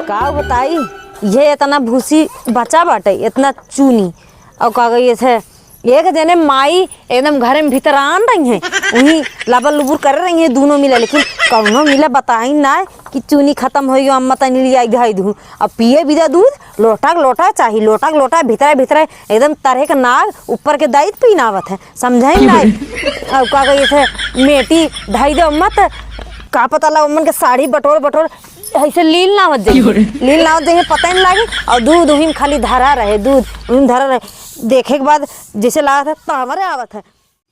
का बताई ये इतना भूसी बचा बाटे इतना चूनी और का गई थे एक जने माई एकदम घर में भीतर आन रही हैं वहीं लबल लुबुर कर रही हैं दोनों मिले लेकिन कौनो मिले बताई ना कि चूनी खत्म हो गई अम्मा तनी लिया घाई दूँ अब पिए बिदा दूध लोटा चाहिए लोटा भीतर भीतर एकदम तरह के नाग ऊपर के दाइत पीनावत है समझाई ना अब का गई थे मेटी ढाई दे अम्मा का पता लगा अम्मन के साड़ी बटोर ऐसे लील ना होत जाइए पता नहीं लगे और दूध वहीं खाली धरा रहे देखे के बाद जैसे लगा था तावरे आवत है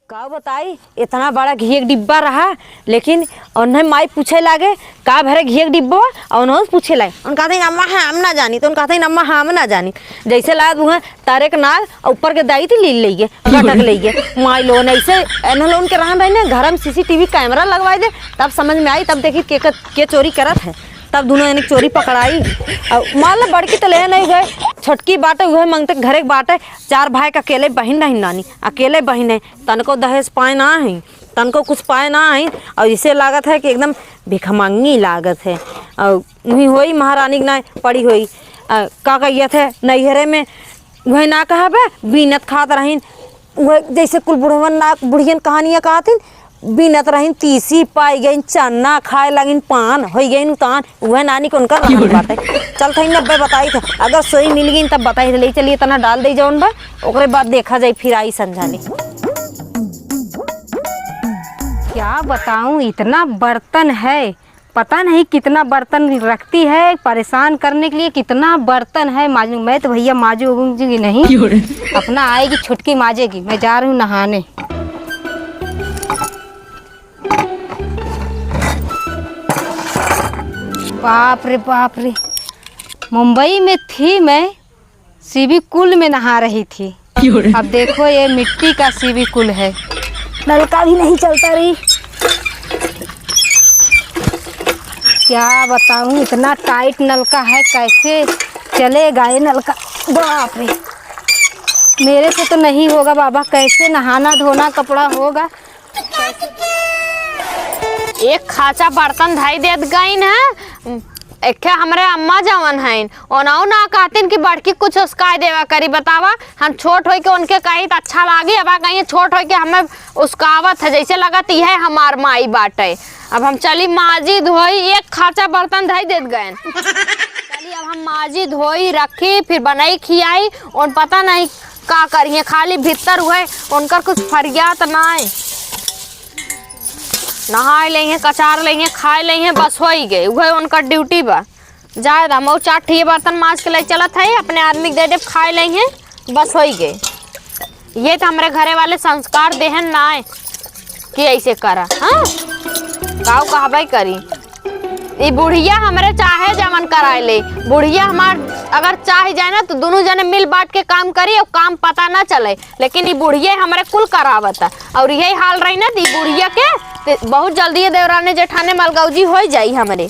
का बताई इतना बड़ा घी एक डिब्बा रहा लेकिन उन्हें माई पूछे लागे का भरे घी एक डिब्बा और उन्होंने पूछे लागे उन कहते अम्मा हम ना जानी तो उन कहते अम्मा हम ना जानी जैसे लाद वहाँ तारे के नाग ऊपर के दाई थी लील लेगे गटक लेगे माई लोन ऐसे एना लोन के रहा भाई घर में CCTV कैमरा लगवाए दे तब समझ में आई तब देखी के चोरी करत है तब दोनों यानी चोरी पकड़ाई और मान लो बड़की तो ले नहीं गए छोटकी बाटे वह मांगते घरे के बाटे 4 भाई का अकेले बहन नहीं नानी अकेले बहन है तनको दहेज पाए ना है तनको कुछ पाए ना है और इसे लागत है कि एकदम भिखमंगी लागत है और वही हुई महारानी ना पड़ी हुई का कहिए थे नैहरे में वही ना कहा बे बीनत खात रहीन वह जैसे कुल बुढ़वन ना बुढ़ियन कहानियाँ कहती बीनत रहीन तीसी पाई गई चन्ना खाए लगिन पान हो गई उतान वह नानी को उनका बात है चल थी 90 बताई थे अगर सोई मिल गई तब बताई थे ले चलिए तना डाल दे जौन बा ओकरे बाद देखा जाए फिर आई समझाने क्या बताऊं इतना बर्तन है पता नहीं कितना बर्तन रखती है परेशान करने के लिए कितना बर्तन है माजू मैं तो भैया माजूंगी नहीं अपना आएगी छुटकी माजेगी मैं जा रही हूँ नहाने बाप रे मुंबई में थी मैं सीबी कुल में नहा रही थी अब देखो ये मिट्टी का सीबी कुल है नलका भी नहीं चलता रही क्या बताऊं इतना टाइट नलका है कैसे चलेगा ये नलका बाप रे मेरे से तो नहीं होगा बाबा कैसे नहाना धोना कपड़ा होगा एक खाचा बर्तन धाई देत गई ना एक हमरे अम्मा जवन है ओनाऊ ना कहतीन कि बड़की कुछ उसका देवा करी बतावा हम छोट होई के उनके कही तो अच्छा लागी अब कहीं छोट होई के हमें उसकावत है जैसे लगत है हमार माई बाटे अब हम चली माजी धोई एक खाचा बर्तन धाई देत गए चली अब हम माजी धोई रखी फिर बनाई खियाई और पता नहीं का करिए खाली भीतर हुए उनकर कुछ फरियात ना नहाए लेंगे कचार लेंगे खाए लेंगे बस हो ही गए वह उनका ड्यूटी बा जाए हम चाट बर्तन माज के ले चलत है अपने आदमी के दे खाए लेंगे बस हो ही गए ये तो हमारे घरे वाले संस्कार देहन ना है कि ऐसे करा हाँ गाँव कहबे करी ये बुढ़िया हमारे चाहे जमन कराए ले बुढ़िया हमार अगर चाहे जाए ना तो दोनों जने मिल बांट के काम करी और काम पता ना चले लेकिन ये बुढ़िया हमारे कुल करावता और यही हाल रही ना दी बुढ़िया के बहुत जल्दी देवराने जेठाने मलगौजी हो जाई हमारे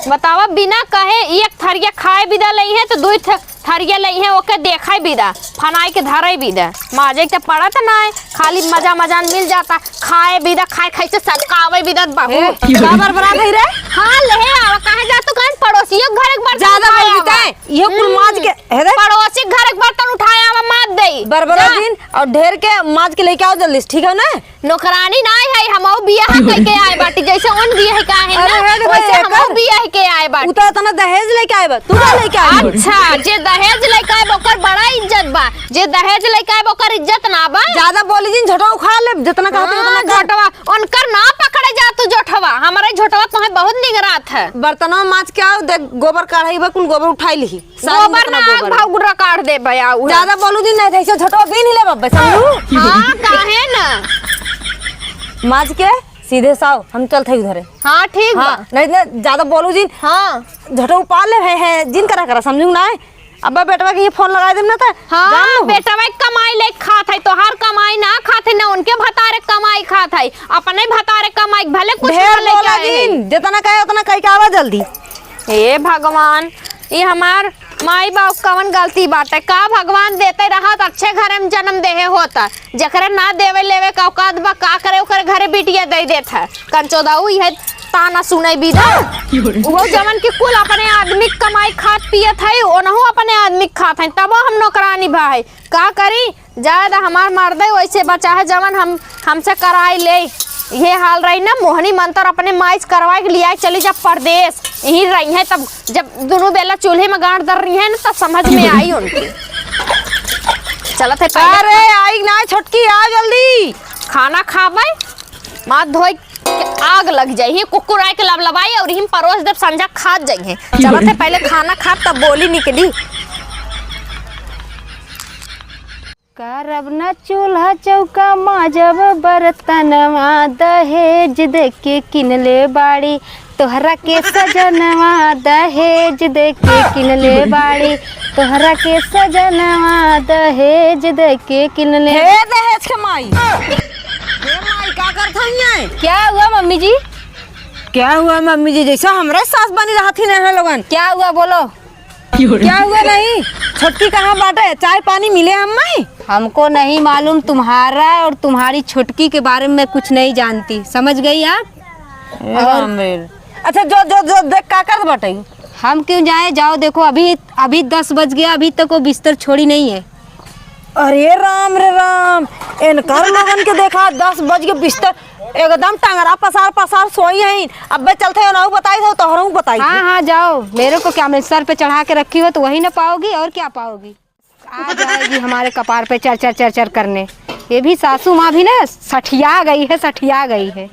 बतावा बिना कहे एक थरिया खाए बिदा लई है तो 2 थरिया लई है ओके देखा बिदा फनाई के धरे बिदा माजे के पड़ा तो ना खाली मजान मिल जाता खाए बिदा खाए से सकावे बिदा बाबू बराबर बराबर रे हां ले आवा कहे जा तू कहीं पड़ोसियों घर एक बार ज्यादा बोलते हैं ये कुल माज के पड़ोसी घर एक बर्तन उठाया आवा मार देई बराबर दिन और ढेर के माज के लेके आओ जल्दी ठीक है ना नौकरानी ना है हमौ बियाह कह के आए बाटी जैसे उन बियाह का है ना वैसे हमौ बियाह के आए बाटी उता तना दहेज लेके आए बा तू का लेके आए अच्छा जे दहेज लेके आए ओकर बड़ा इज्जत बा जे दहेज लेके आए ओकर इज्जत ना बा ज्यादा बोली जिन झटवा उखाड़ ले जितना कहते उतना झटवा उनकर ना पकड़े जा तू झटवा हमारे झटवा तो है बहुत निगरात है बर्तनों माज के आओ देख गोबर काढ़ाई बा कुल गोबर उठाई ली गोबर ना भागुरा काट दे भैया ज्यादा बोलू दिन नहीं ऐसे झटवा भी नहीं ले बब्बे समझू हां काहे ना माज के सीधे साव हम चलते उधर हाँ ठीक हाँ, नहीं ज्यादा बोलू जिन हाँ झटो उपाड़ ले है जिन करा समझू ना अब बेटवा के ये फोन लगा दे ना था हाँ बेटवा कमाई ले खात है तो हर कमाई ना खाते ना उनके भतारे कमाई खात है अपने भतारे कमाई भले कुछ लेके आए जितना कहे उतना कह के आवा जल्दी हे भगवान ये हमार माई बाप कवन गलती बाटे का भगवान देते रहत अच्छे घर में जन्म देहे होता जकरे ना देवे लेवे का औकात बा का करे ओकर घरे बिटिया दे देत है कंचोदाऊ ये ताना सुनाई भी ना। वो जमन की कुल अपने आदमी कमाई खात पियत है, ओनहु अपने आदमी खात है, तब हम नौकरानी भाई का करी। ज्यादा हमार मर्दे वैसे बचा है जमन हमसे कराई ले। ये हाल रही ना, मोहनी मंत्र अपने माइस करवाए के लिए चली जब परदेश यही रही है, तब जब दोनों बेला चूल्हे में गांठ दर रही है ना, तब समझ में आई उनकी। चलत है अरे आई ना छोटकी, आ जल्दी खाना खाबे, माथ धोई के आग लग जाइए, कुकुर आए के लबलबाई और हिम परोस देव संजा खात जाइए। चलत है पहले खाना खा तब बोली निकली। करब न चूल्हा चौका माजब बर्तनवा, दहेज दे के किनले बाड़ी तोहरा के सजनवा, दहेज दे के किनले बाड़ी तोहरा के सजनवा, दहेज दे के किनले। हे दहेज के माई, हे माई का करत हइए? क्या हुआ मम्मी जी? क्या हुआ मम्मी जी? जैसा हमरे सास बनी रहा थी ना लोगन। क्या हुआ बोलो? क्या हुआ? नहीं छोटकी कहाँ बाटे? चाय पानी मिले हमें? हमको नहीं मालूम, तुम्हारा और तुम्हारी छुटकी के बारे में कुछ नहीं जानती, समझ गई आप? अच्छा जो जो जो देख का कर बाटे। हम क्यों जाए? जाओ देखो, अभी 10 बज गया, अभी तक वो बिस्तर छोड़ी नहीं है। अरे राम रे राम, इनकर लोगन के देखा 10 बज के बिस्तर एकदम टंगरा पसार पसार सोई है। अब चलते हो ना बताई हो तोहरों बताई। हाँ हाँ जाओ, मेरे को क्या, मैं सर पे चढ़ा के रखी हो तो वही ना पाओगी, और क्या पाओगी? आ जाएगी हमारे कपार पे चर चर चर चर करने। ये भी सासू माँ भी ना सठिया गई है, सठिया गई है।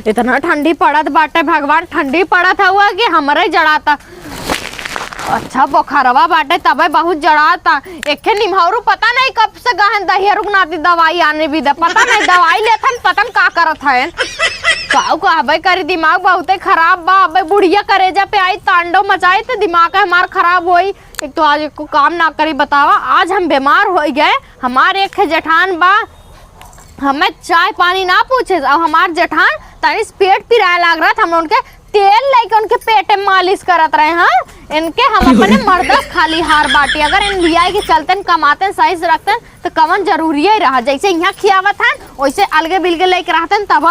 इतना ठंडी पड़त बाटे, भगवान ठंडी पड़त हुआ कि हमारे जड़ाता। अच्छा बुखारवा बाटे तबे बहुत जड़ाता। एक निमहरु पता नहीं कब से गहन दहिया रुकनाती दवाई आने भी दे, पता नहीं दवाई लेथन पतन का करत है। काऊ कहबे करी, दिमाग बहुते खराब बा। अबे बुढ़िया करेजा पे आई तांडव मचाई तो दिमाग हमार खराब होई। एक तो आज को काम ना करी बतावा, आज हम बीमार हो गए। हमारे एक जेठान बा, हमें चाय पानी ना पूछे, अब हमार जेठान तनी पेट पिराए लग रहा था, हम उनके तेल लेके उनके पेट में मालिश करत रहे। हाँ इनके हम अपने मर्दस खाली हार बाटी, अगर इन लिया के चलते कमाते सही से रखते तो कवन जरूरी ही रहा। जैसे यहाँ खियावत है वैसे अलगे बिलगे लेके रहते तब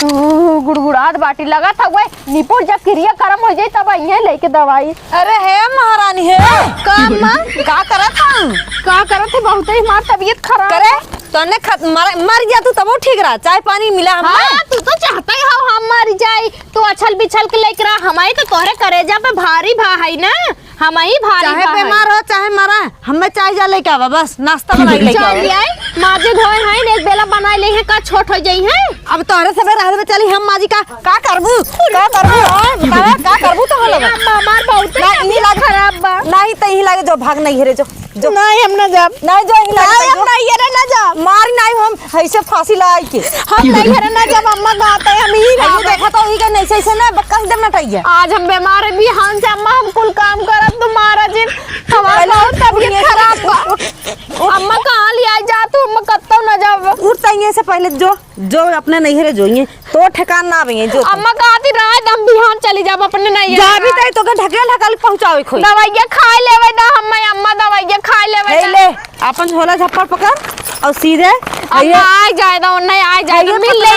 गुड़गुड़ात बाटी लगा था। वही निपुण जब क्रिया कर्म हो जाए तब यहाँ लेके दवाई। अरे हे महारानी हे काम का करत हूँ? का करत है, बहुत ही हमार तबीयत खराब करे तोने मर गया तू तब ठीक रहा, चाय पानी मिला हमें। हाँ तू तो चाहता ही हम मर जाए, तू अछल बिछल के लेकर आ। हमारी तो तोहरे करेजा पे भारी भा है ना, हम ही भारी चाहे बीमार हो चाहे मरा, हमें चाय जा लेके आवा, बस नाश्ता बना के लेके आवा। माजे धोए हैं एक बेला बना ले हैं, का छोट हो जाई है। अब तोहरे सबे रह में चली हम माजी का करबू का करबू का करबू तो लगा हमार बहुत नहीं लाग खराब बा। नहीं त ही लागे जो भाग नहीं हेरे जो नहीं हम ना जब नहीं जो ही लागे हम नहीं हेरे ना जब मार नहीं हम ऐसे फांसी लगाई के हम नहीं हेरे ना जब अम्मा गाते हम ही आयो देखा तो ही के नहीं से ना बक्का दे मटाइए। आज हम बीमार भी हां से अम्मा हम कुल काम करत तुम्हारा जिन हमारा बहुत तबीयत खराब बा। अम्मा कहां ले आई जा तू, अम्मा कत्तो ना जब उठताइए से पहले जो अपने नहीं हेरे जोइए तो ठिकान ना आवे जो अम्मा कहती रहा दम बिहान चली जाब अपने नहीं जा भी तई तो के ढकेल पहुंचावे खोई दवाइया खा लेवे दा हम अम्मा दवाइया खा लेवे ले अपन झोला झप्पड़ पकड़ और सीधे अम्मा आ जाए दा नहीं आ जाए मिल ले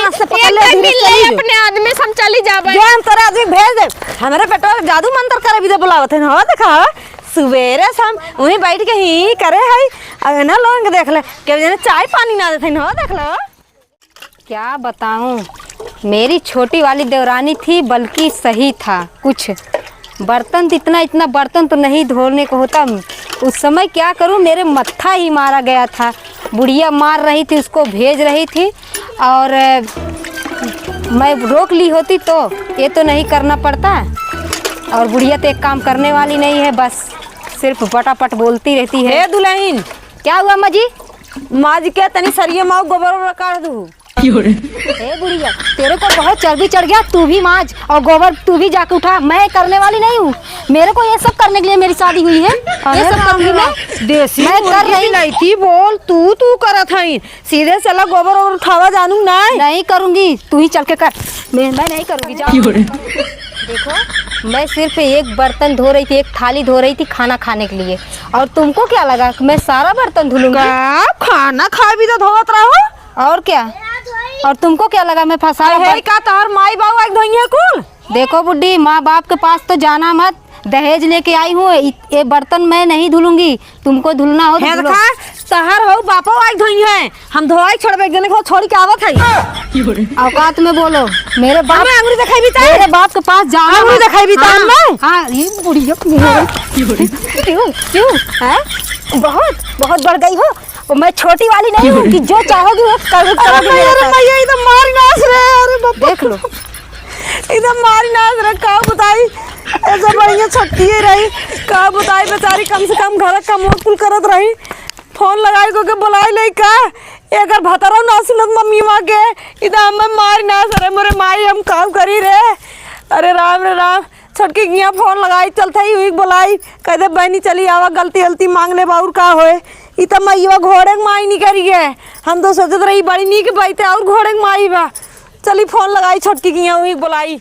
अपने आदमी हम चली जाबे जो हम तोरा आदमी भेज दे। हमारे पेटवा जादू मंत्र करे भी दे बुलावत है ना, देखा सुबेरे शाम उन्हीं बैठ के ही करे है। अगर ना लोगन के देख ले के जने चाय पानी ना देथे ना, देख लो क्या बताऊं, मेरी छोटी वाली देवरानी थी बल्कि सही था। कुछ बर्तन इतना बर्तन तो नहीं धोने को होता। उस समय क्या करूं, मेरे मत्था ही मारा गया था। बुढ़िया मार रही थी, उसको भेज रही थी और मैं रोक ली होती तो ये तो नहीं करना पड़ता। और बुढ़िया तो एक काम करने वाली नहीं है, बस सिर्फ पटापट बोलती रहती है। हे दुल्हन क्या हुआ अम्मा जी? माज के तनी सरिये माऊ गोबर काट दू। ए बुढ़िया तेरे को बहुत चर्बी चढ़ गया, तू भी माज और गोबर तू भी जाके उठा। मैं करने वाली नहीं हूँ, मेरे को ये सब करने के लिए मेरी शादी हुई है। ये सब करूंगी मैं, देसी मैं कर नहीं थी बोल तू करत हई सीधे चला गोबर और उठावा जानू नहीं करूंगी, तू ही चल के कर। मैं नहीं करूंगी, जाओ। देखो मैं सिर्फ एक बर्तन धो रही थी, एक थाली धो रही थी खाना खाने के लिए, और तुमको क्या लगा मैं सारा बर्तन धुलूंगी? खाना खा भी तो धोवत रहो और क्या, और तुमको क्या लगा मैं फंसा है का तोहर माई बाबू एक धोई है कुल। देखो बुड्ढी, माँ बाप के पास तो जाना मत, दहेज लेके आई हूँ, ये बर्तन मैं नहीं धुलूंगी, तुमको धुलना हो तो है धुलो। देखा तहर हो बापो एक धोई है, हम धोई छोड़बे एक जने को छोड़ के आवत है। औकात में बोलो, मेरे बाप हमें अंगुरी दिखाई भी ता मेरे बाप के पास जाना अंगुरी मत। दिखाई भी ता हाँ, हमें। हाँ ये बुढ़िया क्यों क्यों हैं बहुत बहुत बढ़ गई हो, मैं छोटी वाली नहीं हूँ कि जो चाहोगी वो करोगी। अरे भैया एकदम मारी नाच रहे, अरे बाप देख लो एकदम मारी नाच रहे। का बताई ऐसा बढ़िया छटकी रही, का बताई बेचारी कम से कम घर का मोकुल करत रही, फोन लगाई को के बुलाई ले का एकर भतरो ना सुनत मम्मी माँ के एकदम में मारी नाच रहे। मोरे माई हम काम करी रे, अरे राम रे राम। छटकी किया फोन लगाई चलते ही हुई बुलाई, कह दे बहनी चली आवा गलती गलती मांग ले बाउर का होए। इत मैया घोड़े के माई नहीं करी है, हम तो सोचत रही बड़ी नीक बैठे और घोड़े के माई बा। चली फोन लगाई छटकी किया हुई बुलाई।